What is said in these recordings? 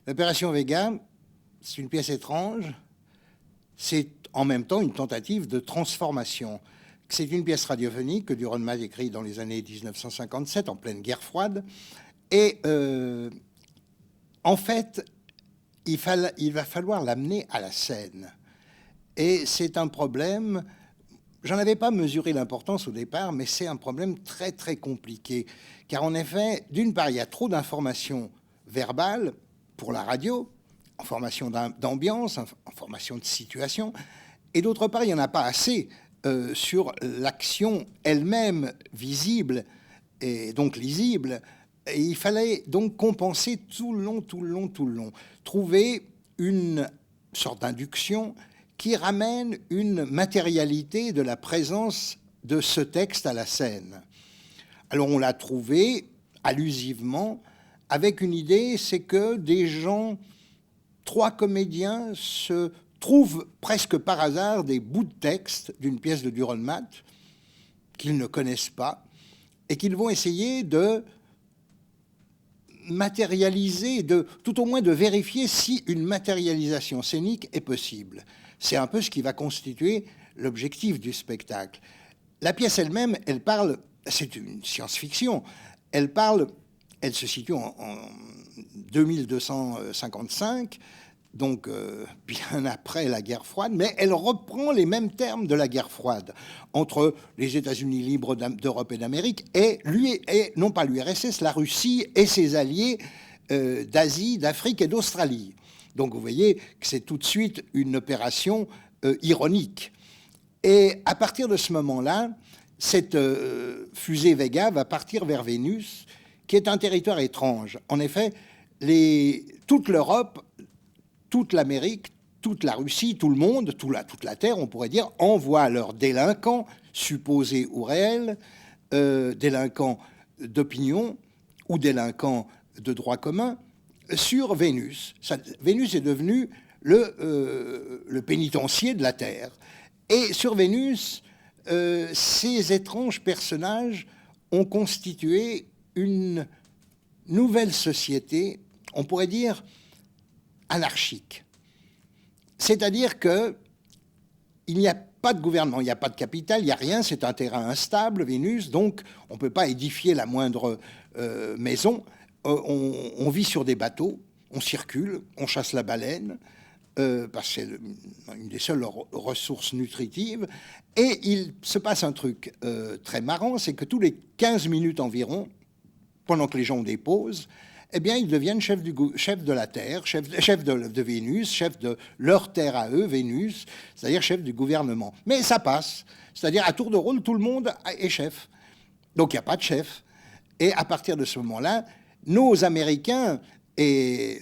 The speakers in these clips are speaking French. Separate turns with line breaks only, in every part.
L'opération Vega, c'est une pièce étrange. C'est en même temps une tentative de transformation. C'est une pièce radiophonique que Dürrenmatt écrit dans les années 1957, en pleine guerre froide. Et en fait, il va falloir l'amener à la scène. Et c'est un problème, j'en avais pas mesuré l'importance au départ, mais c'est un problème très très compliqué. Car en effet, d'une part, il y a trop d'informations verbales pour la radio, information d'ambiance, information de situation, et d'autre part, il n'y en a pas assez sur l'action elle-même visible et donc lisible. Et il fallait donc compenser tout le long, trouver une sorte d'induction qui ramène une matérialité de la présence de ce texte à la scène. Alors on l'a trouvé allusivement avec une idée, c'est que des gens, 3 comédiens, se trouvent presque par hasard des bouts de texte d'une pièce de Dürrenmatt qu'ils ne connaissent pas et qu'ils vont essayer de matérialiser, tout au moins de vérifier si une matérialisation scénique est possible. C'est un peu ce qui va constituer l'objectif du spectacle. La pièce elle-même, elle parle, c'est une science-fiction, elle se situe en 2255, donc bien après la guerre froide, mais elle reprend les mêmes termes de la guerre froide entre les États-Unis libres d'Europe et d'Amérique et non pas l'URSS, la Russie et ses alliés d'Asie, d'Afrique et d'Australie. Donc vous voyez que c'est tout de suite une opération ironique. Et à partir de ce moment-là, cette fusée Vega va partir vers Vénus, qui est un territoire étrange. En effet, toute l'Europe, toute l'Amérique, toute la Russie, tout le monde, toute la Terre, on pourrait dire, envoient leurs délinquants, supposés ou réels, délinquants d'opinion ou délinquants de droit commun, sur Vénus. Vénus est devenu le pénitencier de la Terre. Et sur Vénus, ces étranges personnages ont constitué une nouvelle société, on pourrait dire anarchique. C'est-à-dire qu'il n'y a pas de gouvernement, il n'y a pas de capital, il n'y a rien, c'est un terrain instable, Vénus, donc on ne peut pas édifier la moindre maison. On vit sur des bateaux, on circule, on chasse la baleine, parce que c'est une des seules ressources nutritives. Et il se passe un truc très marrant, c'est que tous les 15 minutes environ, pendant que les gens ont des pauses, eh bien, ils deviennent chefs de la Terre, chefs de Vénus, chefs de leur Terre à eux, Vénus, c'est-à-dire chefs du gouvernement. Mais ça passe, c'est-à-dire à tour de rôle, tout le monde est chef. Donc il n'y a pas de chef. Et à partir de ce moment-là, nos Américains et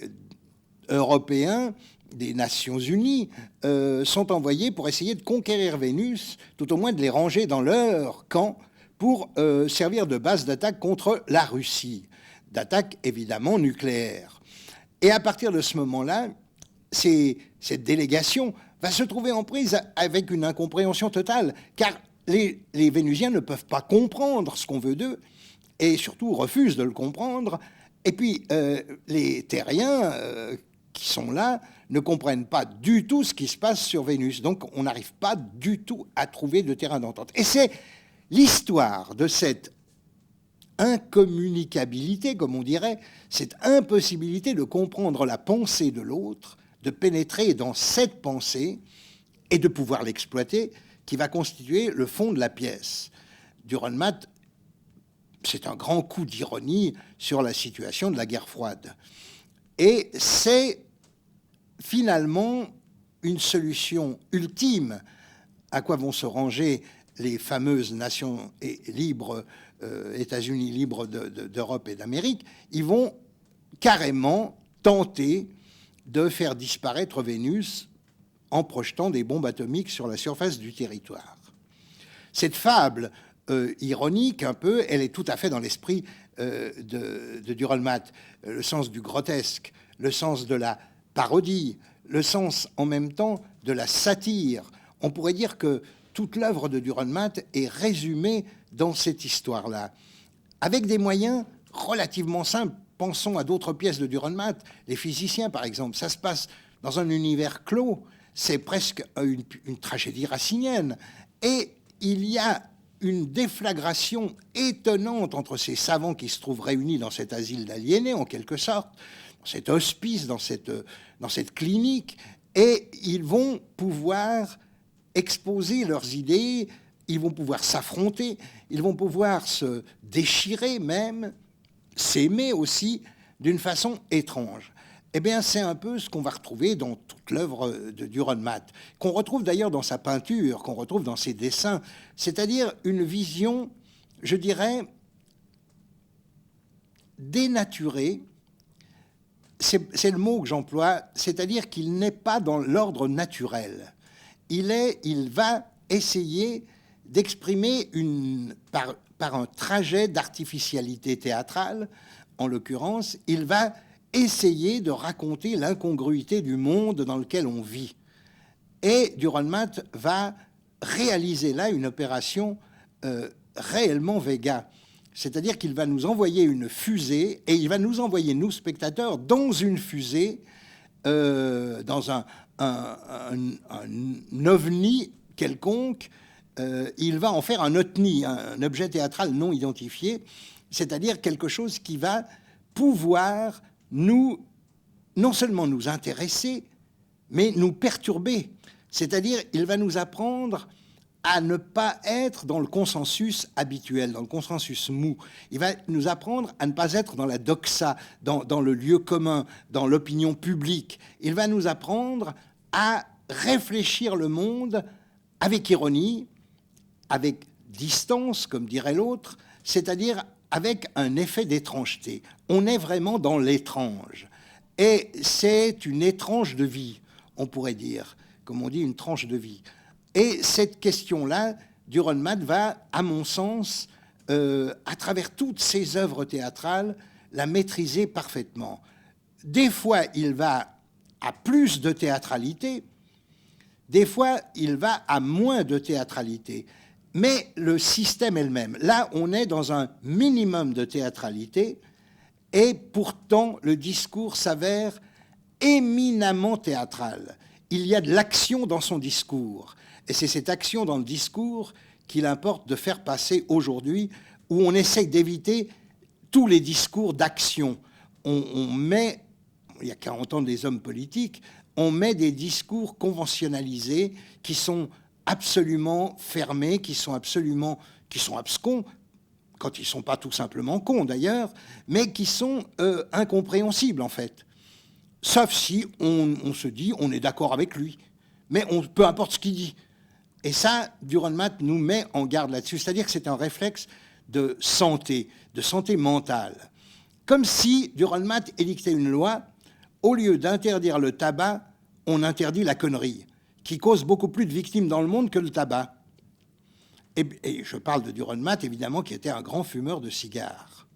Européens des Nations Unies sont envoyés pour essayer de conquérir Vénus, tout au moins de les ranger dans leur camp pour servir de base d'attaque contre la Russie, d'attaque évidemment nucléaire. Et à partir de ce moment-là, cette délégation va se trouver en prise avec une incompréhension totale, car les Vénusiens ne peuvent pas comprendre ce qu'on veut d'eux, et surtout refusent de le comprendre. Et puis, les terriens qui sont là ne comprennent pas du tout ce qui se passe sur Vénus. Donc, on n'arrive pas du tout à trouver de terrain d'entente. Et c'est l'histoire de cette incommunicabilité, comme on dirait, cette impossibilité de comprendre la pensée de l'autre, de pénétrer dans cette pensée et de pouvoir l'exploiter, qui va constituer le fond de la pièce. Dürrenmatt, c'est un grand coup d'ironie sur la situation de la guerre froide. Et c'est finalement une solution ultime à quoi vont se ranger les fameuses nations libres, États-Unis libres d'Europe et d'Amérique. Ils vont carrément tenter de faire disparaître Vénus en projetant des bombes atomiques sur la surface du territoire. Cette fable ironique, un peu, elle est tout à fait dans l'esprit de Dürrenmatt. Le sens du grotesque, le sens de la parodie, le sens en même temps de la satire. On pourrait dire que toute l'œuvre de Dürrenmatt est résumée dans cette histoire-là, avec des moyens relativement simples pensons à d'autres pièces de Dürrenmatt, Les physiciens par exemple, ça se passe dans un univers clos, c'est presque une tragédie racinienne. Et il y a une déflagration étonnante entre ces savants qui se trouvent réunis dans cet asile d'aliénés, en quelque sorte, dans cet hospice, dans cette clinique, et ils vont pouvoir exposer leurs idées, ils vont pouvoir s'affronter, ils vont pouvoir se déchirer même, s'aimer aussi, d'une façon étrange. Eh bien, c'est un peu ce qu'on va retrouver dans toute l'œuvre de Dürrenmatt, qu'on retrouve d'ailleurs dans sa peinture, qu'on retrouve dans ses dessins, c'est-à-dire une vision, je dirais, dénaturée. C'est le mot que j'emploie, c'est-à-dire qu'il n'est pas dans l'ordre naturel. Il va essayer d'exprimer par un trajet d'artificialité théâtrale, en l'occurrence, il va essayer de raconter l'incongruité du monde dans lequel on vit. Et Dürrenmatt va réaliser là une opération réellement Vega. C'est-à-dire qu'il va nous envoyer une fusée, et il va nous envoyer, nous, spectateurs, dans une fusée, dans un ovni quelconque. Il va en faire un otni, un objet théâtral non identifié, c'est-à-dire quelque chose qui va pouvoir non seulement nous intéresser, mais nous perturber. C'est-à-dire, il va nous apprendre à ne pas être dans le consensus habituel, dans le consensus mou. Il va nous apprendre à ne pas être dans la doxa, dans le lieu commun, dans l'opinion publique. Il va nous apprendre à réfléchir le monde avec ironie, avec distance, comme dirait l'autre, c'est-à-dire avec un effet d'étrangeté. On est vraiment dans l'étrange. Et c'est une étrange de vie, on pourrait dire, comme on dit, une tranche de vie. Et cette question-là, Dürrenmatt va, à mon sens, à travers toutes ses œuvres théâtrales, la maîtriser parfaitement. Des fois, il va à plus de théâtralité, des fois, il va à moins de théâtralité. Mais le système est le même. Là, on est dans un minimum de théâtralité, et pourtant, le discours s'avère éminemment théâtral. Il y a de l'action dans son discours. Et c'est cette action dans le discours qu'il importe de faire passer aujourd'hui, où on essaye d'éviter tous les discours d'action. On met, il y a 40 ans des hommes politiques, on met des discours conventionnalisés qui sont absolument fermés, qui sont abscons, quand ils ne sont pas tout simplement cons d'ailleurs, mais qui sont incompréhensibles en fait. Sauf si on se dit, on est d'accord avec lui, mais peu importe ce qu'il dit. Et ça, Dürrenmatt nous met en garde là-dessus, c'est-à-dire que c'est un réflexe de santé mentale. Comme si Dürrenmatt édictait une loi, au lieu d'interdire le tabac, on interdit la connerie, qui cause beaucoup plus de victimes dans le monde que le tabac. Et je parle de Dürrenmatt, évidemment, qui était un grand fumeur de cigares.